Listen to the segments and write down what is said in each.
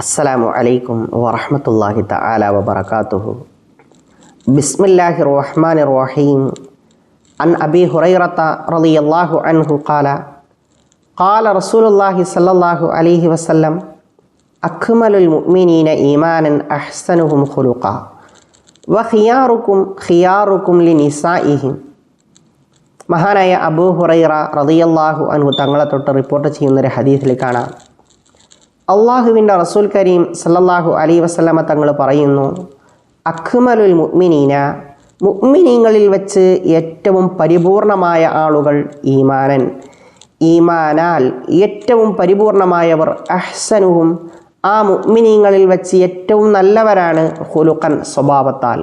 അസ്സലാമു അലൈക്കും വറഹ്മത്തുള്ളാഹി തആല വബറകാതുഹു. ബിസ്മില്ലാഹിർ റഹ്മാനിർ റഹീം. അൻ അബീ ഹുറൈറത റളിയല്ലാഹു അൻഹു ഖാല ഖാല റസൂലുള്ളാഹി സ്വല്ലല്ലാഹു അലൈഹി വസല്ലം അക്മലുൽ മുഅ്മിനീന ഈമാനൻ അഹ്സനുഹും ഖുലുഖ വഖിയാറുക്കും ഖിയാറുക്കും ലിനിസാഇഹിം. മഹാനായ അബൂ ഹുറൈറ റളിയല്ലാഹു അൻഹു തങ്ങളെ തൊട്ട് റിപ്പോർട്ട് ചെയ്യുന്നൊരു ഹദീസിൽ കാണാം, അള്ളാഹുവിൻ്റെ റസൂൽ കരീം സല്ലല്ലാഹു അലൈഹി വസല്ലമ തങ്ങൾ പറയുന്നു, അക്മലുൽ മുഅ്മിനീന, മുഅ്മിനീങ്ങളിൽ വെച്ച് ഏറ്റവും പരിപൂർണമായ ആളുകൾ, ഈമാനൻ, ഈമാനാൽ ഏറ്റവും പരിപൂർണമായവർ, അഹ്സനുഹും, ആ മുഅ്മിനീങ്ങളിൽ വെച്ച് ഏറ്റവും നല്ലവരാണ്, ഖുലുഖൻ, സ്വഭാവത്താൽ.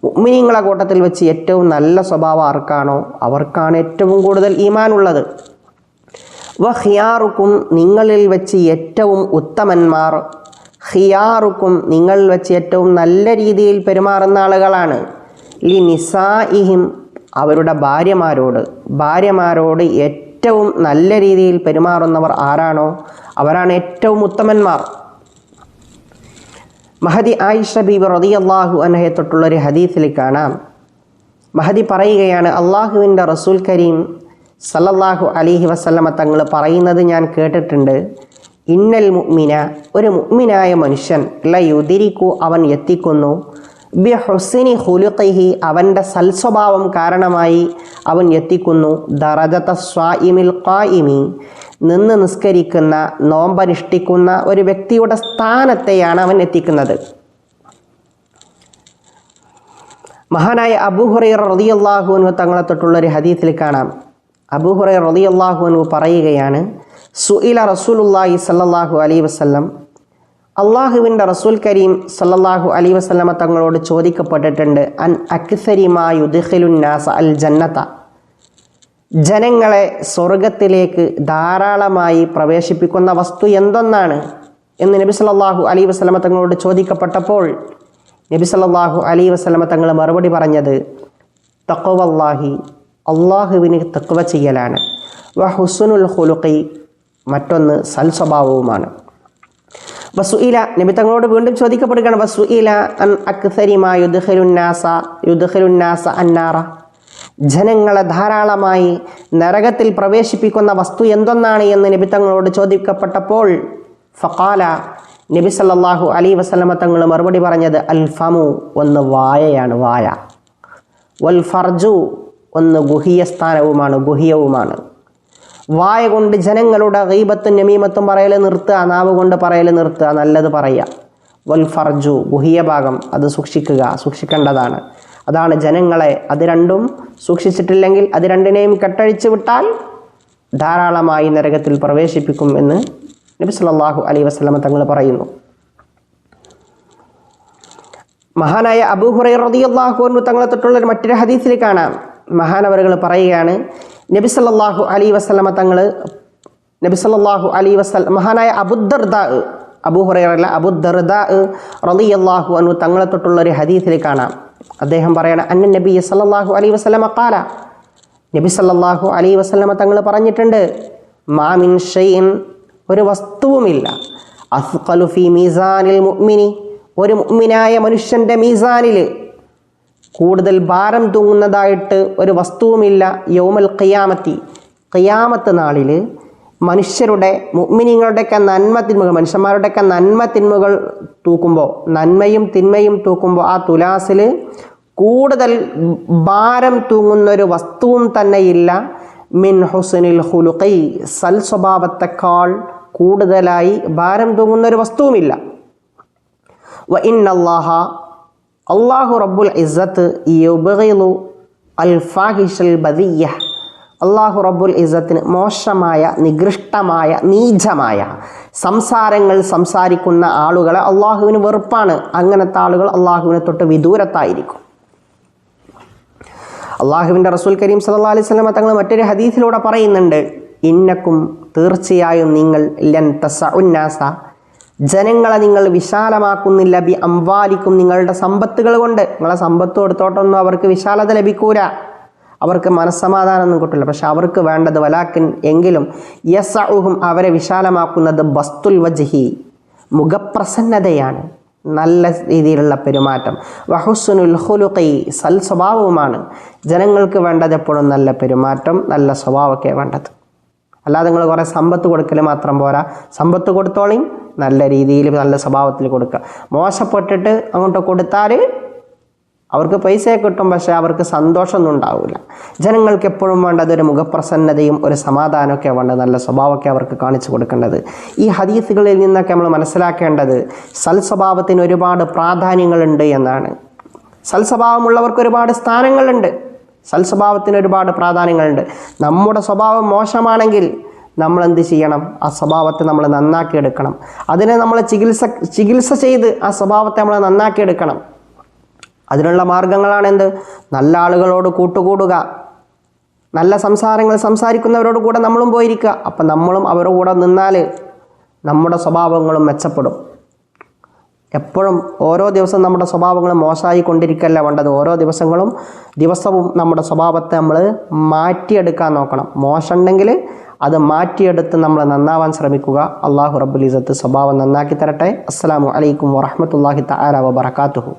മുഅ്മിനീങ്ങളെ കൂട്ടത്തിൽ വെച്ച് ഏറ്റവും നല്ല സ്വഭാവം ആർക്കാണോ അവർക്കാണ് ഏറ്റവും കൂടുതൽ ഈമാനുള്ളത്. ഖിയാറുക്കും, നിങ്ങളിൽ വെച്ച് ഏറ്റവും ഉത്തമന്മാർ, ഖിയാറുക്കും, നിങ്ങളിൽ വെച്ച് ഏറ്റവും നല്ല രീതിയിൽ പെരുമാറുന്ന ആളുകളാണ്, ലിനിസാഇഹിം, അവരുടെ ഭാര്യമാരോട് ഏറ്റവും നല്ല രീതിയിൽ പെരുമാറുന്നവർ ആരാണോ അവരാണ് ഏറ്റവും ഉത്തമന്മാർ. മഹദി ആയിഷ ബീബി റളിയല്ലാഹു അൻഹയെ തൊട്ടുള്ളൊരു ഹദീസിൽ കാണാം, മഹദി പറയുകയാണ്, അള്ളാഹുവിൻ്റെ റസൂൽ കരീം സല്ലല്ലാഹു അലൈഹി വസല്ലമ തങ്ങൾ പറയുന്നത് ഞാൻ കേട്ടിട്ടുണ്ട്, ഇന്നൽ മുഅ്മിന, ഒരു മുഅ്മിനായ മനുഷ്യൻ, ലയുദ്രികു, അവൻ എത്തിക്കുന്നു, ബിഹുസ്നി ഖുലുഖിഹി, അവൻ്റെ സൽസ്വഭാവം കാരണമായി അവൻ എത്തിക്കുന്നു, ദറജത സ്വായിമിൽ ഖായിമി, നിന്ന് നിസ്കരിക്കുന്ന, നോമ്പനുഷ്ഠിക്കുന്ന ഒരു വ്യക്തിയുടെ സ്ഥാനത്തെയാണ് അവൻ എത്തിക്കുന്നത്. മഹാനായ അബൂ ഹുറൈറ റളിയല്ലാഹു അൻഹു തങ്ങളെ തൊട്ടുള്ളൊരു ഹദീസിൽ കാണാം, അബൂ ഹുറൈറ റളിയല്ലാഹു അൻഹു പറയുകയാണ്, സുഇല റസൂലുള്ളാഹി സ്വല്ലല്ലാഹു അലൈഹി വസല്ലം, അള്ളാഹുവിൻ്റെ റസൂൽ കരീം സല്ലല്ലാഹു അലൈഹി വസല്ലമ തങ്ങളോട് ചോദിക്കപ്പെട്ടിട്ടുണ്ട്, അൻ അക്സരി മാ യുദ്ഖിലുൻ നാസ അൽ ജന്നത, ജനങ്ങളെ സ്വർഗത്തിലേക്ക് ധാരാളമായി പ്രവേശിപ്പിക്കുന്ന വസ്തു എന്തൊന്നാണ് എന്ന് നബി സല്ലല്ലാഹു അലൈഹി വസല്ലമ തങ്ങളോട് ചോദിക്കപ്പെട്ടപ്പോൾ നബി സല്ലല്ലാഹു അലൈഹി വസല്ലമ തങ്ങൾ മറുപടി പറഞ്ഞത്, തഖ്വല്ലാഹി, അള്ളാഹുവിന് തഖ്വ ചെയ്യലാണ്, വഹുസ്നുൽ ഖുലുഖി, മറ്റൊന്ന് സൽസ്വഭാവവുമാണ്. വസുഇല, നബി തങ്ങളോട് വീണ്ടും ചോദിക്കപ്പെടുകയാണ്, വസുഇല അൻ അക്സരി മാ യുദ്ഖിലുൻ നാസ അന്നാറ, ജനങ്ങളെ ധാരാളമായി നരകത്തിൽ പ്രവേശിപ്പിക്കുന്ന വസ്തു എന്തൊന്നാണ് എന്ന് നബി തങ്ങളോട് ചോദിക്കപ്പെട്ടപ്പോൾ ഫഖാല, നബി സല്ലല്ലാഹു അലൈഹി വസല്ലമ തങ്ങൾ മറുപടി പറഞ്ഞത്, അൽ ഫമു, ഒന്ന് വായയാണ്, വായ, വൽ ഫർജു, ഒന്ന് ഗുഹ്യവുമാണ്. വായ കൊണ്ട് ജനങ്ങളുടെ ഗീബത്തും നമീമത്തും പറയൽ നിർത്തുക, നാവ് കൊണ്ട് പറയൽ നിർത്തുക, നല്ലത് പറയുക. വൽ ഫർജു, ഗുഹ്യ ഭാഗം, അത് സൂക്ഷിക്കേണ്ടതാണ്. അതാണ് ജനങ്ങളെ, അത് രണ്ടും സൂക്ഷിച്ചിട്ടില്ലെങ്കിൽ അത് രണ്ടിനെയും കെട്ടഴിച്ചു വിട്ടാൽ ധാരാളമായി നരകത്തിൽ പ്രവേശിപ്പിക്കും എന്ന് നബി സല്ലല്ലാഹു അലൈഹി വസല്ലമ തങ്ങൾ പറയുന്നു. മഹാനായ അബൂ ഹുറൈറ റളിയല്ലാഹു അൻഹു തങ്ങളെ തൊട്ടുള്ള മറ്റൊരു ഹദീസിൽ കാണാം, മഹാനവറുകൾ പറയുകയാണ്, നബി സല്ലല്ലാഹു അലൈഹി വസല്ലമ തങ്ങൾ, മഹാനായ അബൂ ഹുറൈറ അല്ല, അബൂദർദാ റളിയല്ലാഹു അൻഹു തങ്ങളെ തൊട്ടുള്ളൊരു ഹദീസിൽ കാണാം, അദ്ദേഹം പറയണം, അന്ന നബി സല്ലല്ലാഹു അലൈഹി വസല്ലമ ഖാല, നബി സല്ലല്ലാഹു അലൈഹി വസല്ലമ തങ്ങൾ പറഞ്ഞിട്ടുണ്ട്, മാ മിൻ ഷൈഇൻ, ഒരു വസ്തുവുമില്ല, അസ്ഖലു ഫീ മീസാനിൽ മുഅ്മിനി, ഒരു മുഅ്മിനായ മനുഷ്യൻ്റെ മീസാനിൽ കൂടുതൽ ഭാരം തൂങ്ങുന്നതായിട്ട് ഒരു വസ്തുവുമില്ല, യൗമൽ ഖിയാമത്തി, ഖിയാമത്ത് നാളിൽ മനുഷ്യരുടെ, മുഅ്മിനീങ്ങളുടെയൊക്കെ മനുഷ്യന്മാരുടെയൊക്കെ നന്മ തിന്മകൾ തൂക്കുമ്പോൾ, നന്മയും തിന്മയും തൂക്കുമ്പോൾ ആ തുലാസിൽ കൂടുതൽ ഭാരം തൂങ്ങുന്നൊരു വസ്തുവും തന്നെയില്ല, മിൻ ഹുസ്നിൽ ഖുലുഖി, സൽസ്വഭാവത്തെക്കാൾ കൂടുതലായി ഭാരം തൂങ്ങുന്നൊരു വസ്തുവുമില്ല. വ ഇന്നല്ലാഹ, അല്ലാഹു റബ്ബുൽ ഇസ്സത്ത് യുബ്ഗിളു അൽ ഫാഹിഷൽ ബദിയ്യ, അല്ലാഹു റബ്ബുൽ ഇസ്സത്തിന് മോശമായ, നികൃഷ്ടമായ, നീചമായ സംസാരങ്ങൾ സംസാരിക്കുന്ന ആളുകളെ അള്ളാഹുവിന് വെറുപ്പാണ്. അങ്ങനത്തെ ആളുകൾ അള്ളാഹുവിനെ തൊട്ട് വിദൂരത്തായിരിക്കും. അള്ളാഹുവിൻ്റെ റസൂൽ കരീം സല്ലല്ലാഹു അലൈഹി വസല്ലം തങ്ങൾ മറ്റൊരു ഹദീസിലൂടെ പറയുന്നുണ്ട്, ഇന്നക്കും, തീർച്ചയായും നിങ്ങൾ, ലൻ തസഉന്നാസ, ജനങ്ങളെ നിങ്ങൾ വിശാലമാക്കുന്നില്ല, ബി അംവാലിക്കും, നിങ്ങളുടെ സമ്പത്തുകൾ കൊണ്ട്. നിങ്ങളെ സമ്പത്ത് കൊടുത്തോട്ടൊന്നും അവർക്ക് വിശാലത ലഭിക്കൂല, അവർക്ക് മനസ്സമാധാനമൊന്നും കിട്ടില്ല. പക്ഷെ അവർക്ക് വേണ്ടത് വലാക്കിൻ, എങ്കിലും യസഉഹും, അവരെ വിശാലമാക്കുന്നത് ബസ്തുൽ വജ്ഹി, മുഖപ്രസന്നതയാണ്, നല്ല രീതിയിലുള്ള പെരുമാറ്റം. വഹുസ്നുൽ ഖുലുഖി, സൽ സ്വഭാവവുമാണ്. ജനങ്ങൾക്ക് വേണ്ടത് എപ്പോഴും നല്ല പെരുമാറ്റം, നല്ല സ്വഭാവമൊക്കെ വേണ്ടത്. അല്ലാതെ നിങ്ങൾ കുറേ സമ്പത്ത് കൊടുക്കൽ മാത്രം പോരാ. സമ്പത്ത് കൊടുത്തോളിയും നല്ല രീതിയിൽ നല്ല സ്വഭാവത്തിൽ കൊടുക്കുക. മോശപ്പെട്ടിട്ട് അങ്ങോട്ട് കൊടുത്താൽ അവർക്ക് പൈസ കിട്ടും, പക്ഷേ അവർക്ക് സന്തോഷമൊന്നും ഉണ്ടാവില്ല. ജനങ്ങൾക്ക് എപ്പോഴും വേണ്ടത് ഒരു മുഖപ്രസന്നതയും ഒരു സമാധാനമൊക്കെ വേണ്ടത്, നല്ല സ്വഭാവമൊക്കെ അവർക്ക് കാണിച്ചു കൊടുക്കേണ്ടത്. ഈ ഹദീസുകളിൽ നിന്നൊക്കെ നമ്മൾ മനസ്സിലാക്കേണ്ടത് സൽസ്വഭാവത്തിന് ഒരുപാട് പ്രാധാന്യങ്ങളുണ്ട് എന്നാണ്. സൽസ്വഭാവമുള്ളവർക്ക് ഒരുപാട് സ്ഥാനങ്ങളുണ്ട്, സൽസ്വഭാവത്തിന് ഒരുപാട് പ്രാധാന്യങ്ങളുണ്ട്. നമ്മുടെ സ്വഭാവം മോശമാണെങ്കിൽ നമ്മൾ എന്ത് ചെയ്യണം? ആ സ്വഭാവത്തെ നമ്മൾ നന്നാക്കിയെടുക്കണം. അതിനെ നമ്മൾ ചികിത്സ ചെയ്ത് ആ സ്വഭാവത്തെ നമ്മൾ നന്നാക്കിയെടുക്കണം. അതിനുള്ള മാർഗങ്ങളാണ് എന്ത്? നല്ല ആളുകളോട് കൂട്ടുകൂടുക, നല്ല സംസാരങ്ങൾ സംസാരിക്കുന്നവരോട് കൂടെ നമ്മളും പോയിരിക്കുക. അപ്പം നമ്മളും അവരുടെ കൂടെ നിന്നാൽ നമ്മുടെ സ്വഭാവങ്ങളും മെച്ചപ്പെടും. എപ്പോഴും ഓരോ ദിവസവും നമ്മുടെ സ്വഭാവങ്ങൾ മോശമായി കൊണ്ടിരിക്കല്ല വേണ്ടത്. ഓരോ ദിവസവും നമ്മുടെ സ്വഭാവത്തെ നമ്മൾ മാറ്റിയെടുക്കാൻ നോക്കണം. മോശമുണ്ടെങ്കിൽ അത് മാറ്റിയെടുത്ത് നമ്മൾ നന്നാവാൻ ശ്രമിക്കുക. അള്ളാഹു റബ്ബുൽ ഇസ്സത്ത് സ്വഭാവം നന്നാക്കി തരട്ടെ. അസ്സലാമു അലൈക്കും വറഹ്മത്തുള്ളാഹി തആല വബറകാതുഹു.